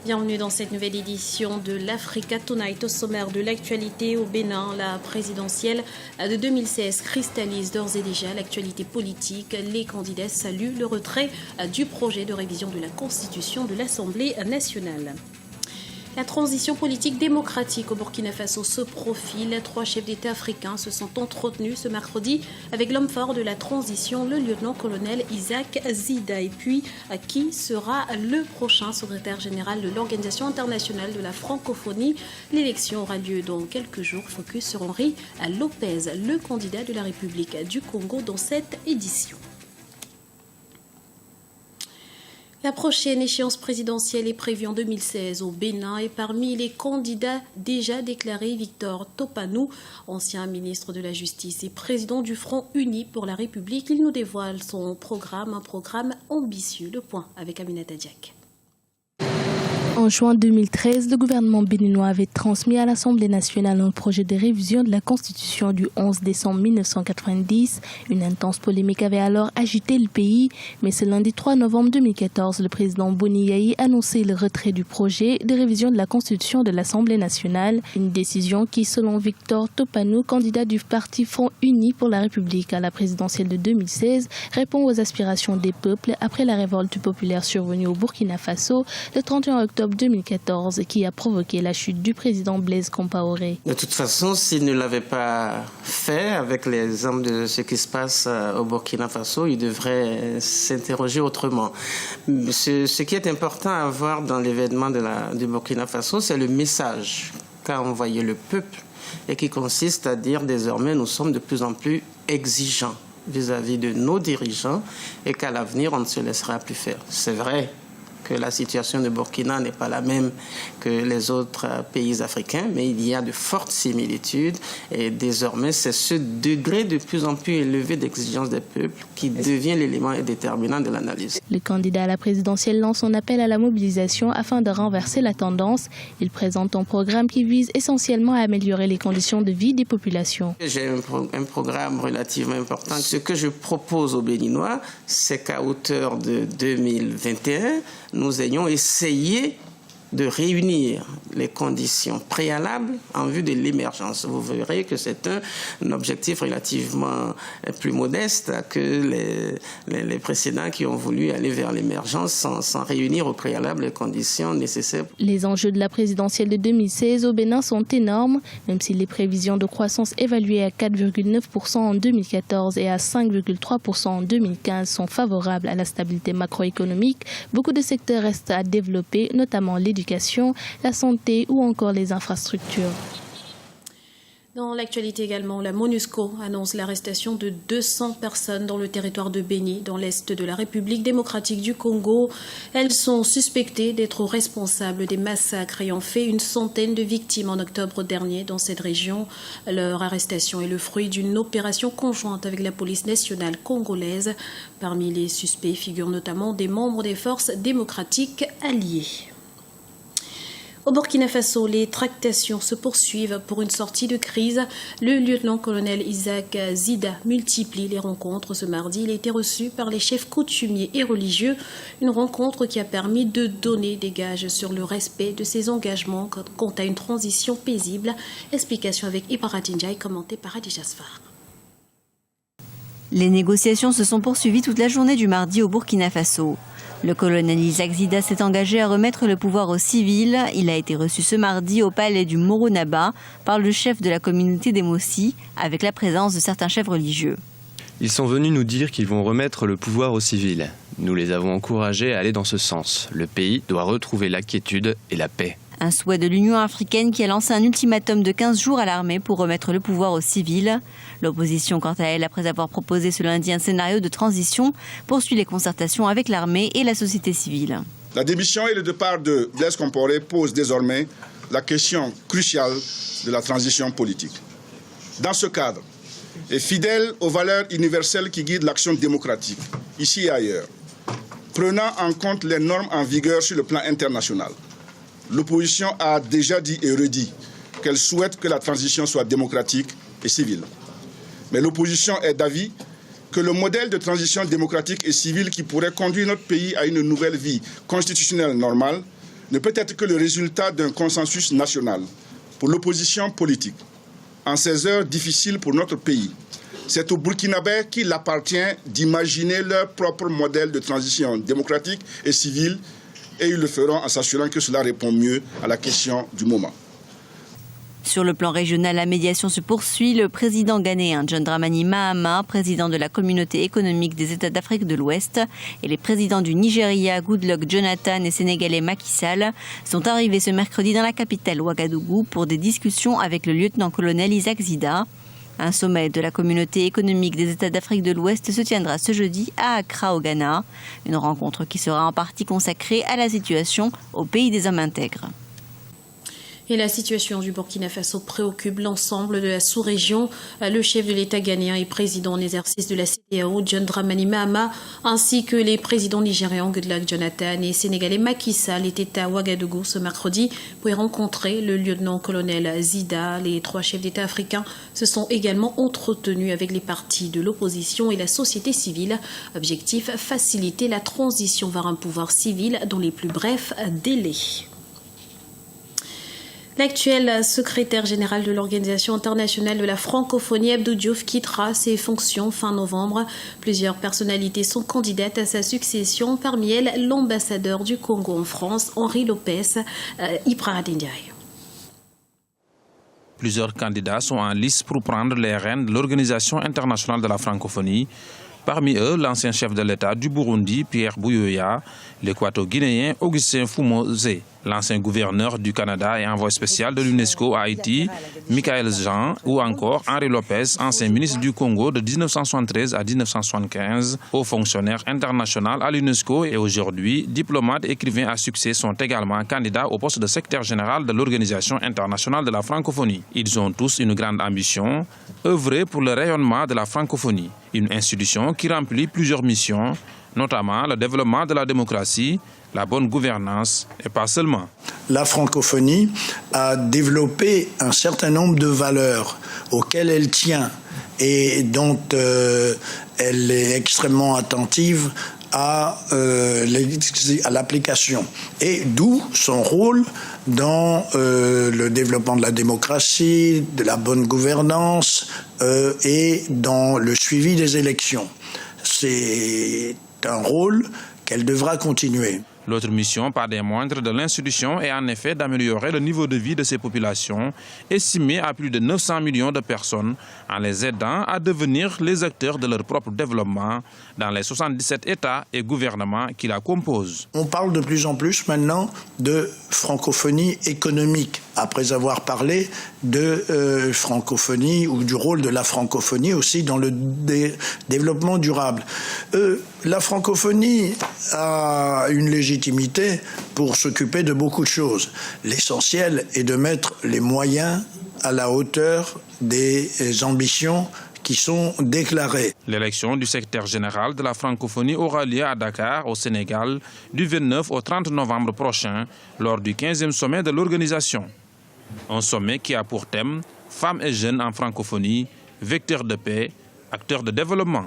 Bienvenue dans cette nouvelle édition de l'Africa Tonight. Au sommaire de l'actualité au Bénin, la présidentielle de 2016 cristallise d'ores et déjà l'actualité politique. Les candidats saluent le retrait du projet de révision de la Constitution de l'Assemblée nationale. La transition politique démocratique au Burkina Faso se profile. 3 chefs d'État africains se sont entretenus ce mercredi avec l'homme fort de la transition, le lieutenant-colonel Isaac Zida. Et puis, qui sera le prochain secrétaire général de l'Organisation internationale de la francophonie? L'élection aura lieu dans quelques jours. Focus sur Henri Lopez, le candidat de la République du Congo dans cette édition. La prochaine échéance présidentielle est prévue en 2016 au Bénin et parmi les candidats déjà déclarés, Victor Topanou, ancien ministre de la Justice et président du Front Uni pour la République, il nous dévoile son programme, un programme ambitieux. Le point avec Aminata Diak. En juin 2013, le gouvernement béninois avait transmis à l'Assemblée nationale un projet de révision de la Constitution du 11 décembre 1990. Une intense polémique avait alors agité le pays, mais ce lundi 3 novembre 2014, le président Boni Yayi annonçait le retrait du projet de révision de la Constitution de l'Assemblée nationale. Une décision qui, selon Victor Topanou, candidat du parti Front Uni pour la République à la présidentielle de 2016, répond aux aspirations des peuples après la révolte populaire survenue au Burkina Faso le 31 octobre 2014 qui a provoqué la chute du président Blaise Compaoré. De toute façon, s'il ne l'avait pas fait, avec l'exemple de ce qui se passe au Burkina Faso, il devrait s'interroger autrement. Ce qui est important à voir dans l'événement du Burkina Faso, c'est le message qu'a envoyé le peuple et qui consiste à dire désormais nous sommes de plus en plus exigeants vis-à-vis de nos dirigeants et qu'à l'avenir on ne se laissera plus faire. C'est vrai que la situation de Burkina n'est pas la même que les autres pays africains, mais il y a de fortes similitudes et désormais c'est ce degré de plus en plus élevé d'exigence des peuples qui devient l'élément déterminant de l'analyse. Le candidat à la présidentielle lance son appel à la mobilisation afin de renverser la tendance. Il présente un programme qui vise essentiellement à améliorer les conditions de vie des populations. J'ai un programme relativement important. Ce que je propose aux Béninois, c'est qu'à hauteur de 2021, nous ayons essayé de réunir les conditions préalables en vue de l'émergence. Vous verrez que c'est un objectif relativement plus modeste que les précédents qui ont voulu aller vers l'émergence sans réunir au préalable les conditions nécessaires. Les enjeux de la présidentielle de 2016 au Bénin sont énormes, même si les prévisions de croissance évaluées à 4,9% en 2014 et à 5,3% en 2015 sont favorables à la stabilité macroéconomique. Beaucoup de secteurs restent à développer, notamment l'éducation, la santé ou encore les infrastructures. Dans l'actualité également, la MONUSCO annonce l'arrestation de 200 personnes dans le territoire de Béni, dans l'est de la République démocratique du Congo. Elles sont suspectées d'être responsables des massacres ayant fait une centaine de victimes en octobre dernier dans cette région. Leur arrestation est le fruit d'une opération conjointe avec la police nationale congolaise. Parmi les suspects figurent notamment des membres des forces démocratiques alliées. Au Burkina Faso, les tractations se poursuivent pour une sortie de crise. Le lieutenant-colonel Isaac Zida multiplie les rencontres. Ce mardi, il a été reçu par les chefs coutumiers et religieux. Une rencontre qui a permis de donner des gages sur le respect de ses engagements quant à une transition paisible. Explication avec Ibarati Ndiaye, commentée par Adi Jasfar. Les négociations se sont poursuivies toute la journée du mardi au Burkina Faso. Le colonel Isaac Zida s'est engagé à remettre le pouvoir aux civils. Il a été reçu ce mardi au palais du Moronaba par le chef de la communauté des Mossi, avec la présence de certains chefs religieux. Ils sont venus nous dire qu'ils vont remettre le pouvoir aux civils. Nous les avons encouragés à aller dans ce sens. Le pays doit retrouver la quiétude et la paix. Un souhait de l'Union africaine qui a lancé un ultimatum de 15 jours à l'armée pour remettre le pouvoir aux civils. L'opposition, quant à elle, après avoir proposé ce lundi un scénario de transition, poursuit les concertations avec l'armée et la société civile. La démission et le départ de Blaise Compaoré posent désormais la question cruciale de la transition politique. Dans ce cadre, et fidèle aux valeurs universelles qui guident l'action démocratique, ici et ailleurs, prenant en compte les normes en vigueur sur le plan international, l'opposition a déjà dit et redit qu'elle souhaite que la transition soit démocratique et civile. Mais l'opposition est d'avis que le modèle de transition démocratique et civile qui pourrait conduire notre pays à une nouvelle vie constitutionnelle normale ne peut être que le résultat d'un consensus national pour l'opposition politique. En ces heures difficiles pour notre pays, c'est aux Burkinabés qu'il appartient d'imaginer leur propre modèle de transition démocratique et civile, et ils le feront en s'assurant que cela répond mieux à la question du moment. Sur le plan régional, la médiation se poursuit. Le président ghanéen John Dramani Mahama, président de la communauté économique des États d'Afrique de l'Ouest, et les présidents du Nigeria, Goodluck Jonathan, et sénégalais Macky Sall, sont arrivés ce mercredi dans la capitale Ouagadougou pour des discussions avec le lieutenant-colonel Isaac Zida. Un sommet de la communauté économique des États d'Afrique de l'Ouest se tiendra ce jeudi à Accra, au Ghana. Une rencontre qui sera en partie consacrée à la situation au pays des hommes intègres. Et la situation du Burkina Faso préoccupe l'ensemble de la sous-région. Le chef de l'État ghanéen et président en exercice de la CEDEAO, John Dramani Mahama, ainsi que les présidents nigérians Goodluck Jonathan et sénégalais Macky Sall étaient à Ouagadougou ce mercredi pour y rencontrer le lieutenant-colonel Zida. Les trois chefs d'État africains se sont également entretenus avec les partis de l'opposition et la société civile. Objectif, faciliter la transition vers un pouvoir civil dans les plus brefs délais. L'actuel secrétaire général de l'Organisation internationale de la francophonie, Abdou Diouf, quittera ses fonctions fin novembre. Plusieurs personnalités sont candidates à sa succession, parmi elles l'ambassadeur du Congo en France, Henri Lopez Ipraradindiaye. Plusieurs candidats sont en lice pour prendre les rênes de l'Organisation internationale de la francophonie. Parmi eux, l'ancien chef de l'État du Burundi, Pierre Buyoya, l'équato-guinéen Augustin Fumose, l'ancien gouverneur du Canada et envoyé spécial de l'UNESCO à Haïti, Michael Jean, ou encore Henri Lopez, ancien ministre du Congo de 1973 à 1975, haut fonctionnaire international à l'UNESCO et aujourd'hui diplomate et écrivain à succès, sont également candidats au poste de secrétaire général de l'Organisation internationale de la francophonie. Ils ont tous une grande ambition, œuvrer pour le rayonnement de la francophonie, une institution qui remplit plusieurs missions, notamment le développement de la démocratie, la bonne gouvernance et pas seulement. La francophonie a développé un certain nombre de valeurs auxquelles elle tient et dont elle est extrêmement attentive à l'application. Et d'où son rôle dans le développement de la démocratie, de la bonne gouvernance et dans le suivi des élections. C'est un rôle qu'elle devra continuer. L'autre mission, pas des moindres, de l'institution est en effet d'améliorer le niveau de vie de ces populations, estimées à plus de 900 millions de personnes, en les aidant à devenir les acteurs de leur propre développement dans les 77 États et gouvernements qui la composent. On parle de plus en plus maintenant de francophonie économique, après avoir parlé de francophonie ou du rôle de la francophonie aussi dans le développement durable. La francophonie a une légitimité pour s'occuper de beaucoup de choses. L'essentiel est de mettre les moyens à la hauteur des ambitions qui sont déclarées. L'élection du secrétaire général de la francophonie aura lieu à Dakar, au Sénégal, du 29 au 30 novembre prochain, lors du 15e sommet de l'organisation. Un sommet qui a pour thème « Femmes et jeunes en francophonie, vecteurs de paix, acteurs de développement ».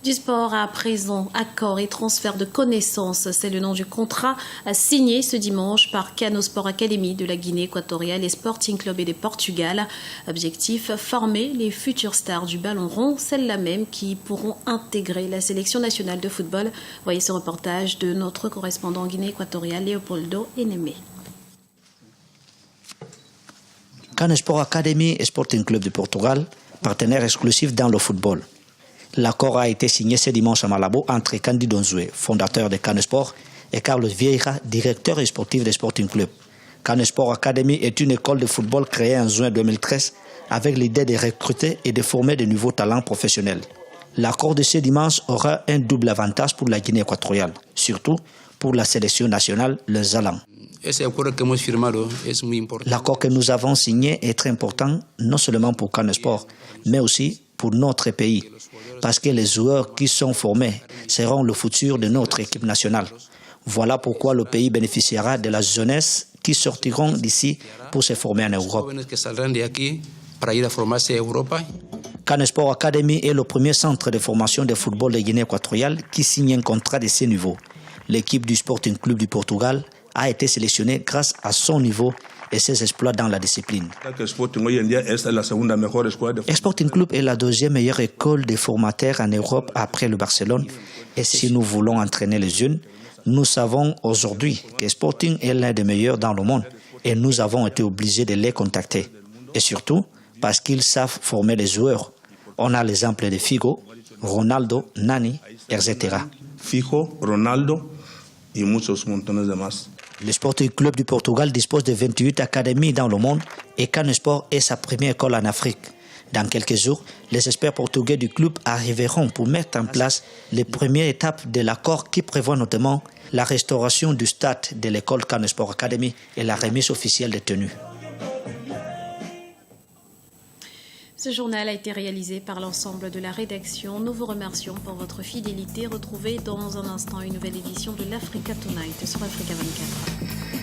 Du sport à présent, accord et transfert de connaissances, c'est le nom du contrat signé ce dimanche par Cano Sport Academy de la Guinée équatoriale et Sporting Club et de Portugal. Objectif, former les futures stars du ballon rond, celles-là même qui pourront intégrer la sélection nationale de football. Voyez ce reportage de notre correspondant en Guinée équatoriale, Leopoldo Enemé. Cano Sport Academy et Sporting Club de Portugal, partenaires exclusifs dans le football. L'accord a été signé ce dimanche à Malabo entre Candy Donzoué, fondateur de Cano Sport, et Carlos Vieira, directeur sportif de Sporting Club. Cano Sport Academy est une école de football créée en juin 2013 avec l'idée de recruter et de former de nouveaux talents professionnels. L'accord de ce dimanche aura un double avantage pour la Guinée équatoriale, surtout pour la sélection nationale, le Zalan. L'accord que nous avons signé est très important, non seulement pour Cano Sport, mais aussi pour notre pays, parce que les joueurs qui sont formés seront le futur de notre équipe nationale. Voilà pourquoi le pays bénéficiera de la jeunesse qui sortiront d'ici pour se former en Europe. Cano Sport Academy est le premier centre de formation de football de Guinée équatoriale qui signe un contrat de ce niveau. L'équipe du Sporting Club du Portugal a été sélectionnée grâce à son niveau et ses exploits dans la discipline. Sporting Club est la deuxième meilleure école de formateurs en Europe après le Barcelone. Et si nous voulons entraîner les jeunes, nous savons aujourd'hui que Sporting est l'un des meilleurs dans le monde et nous avons été obligés de les contacter. Et surtout, parce qu'ils savent former les joueurs. On a l'exemple de Figo, Ronaldo, Nani, etc. Figo, Ronaldo et muchos montones de más. Le Sporting Club du Portugal dispose de 28 académies dans le monde et Canesport est sa première école en Afrique. Dans quelques jours, les experts portugais du club arriveront pour mettre en place les premières étapes de l'accord qui prévoit notamment la restauration du stade de l'école Canesport Academy et la remise officielle des tenues. Ce journal a été réalisé par l'ensemble de la rédaction. Nous vous remercions pour votre fidélité. Retrouvez dans un instant une nouvelle édition de l'Africa Tonight sur Africa 24.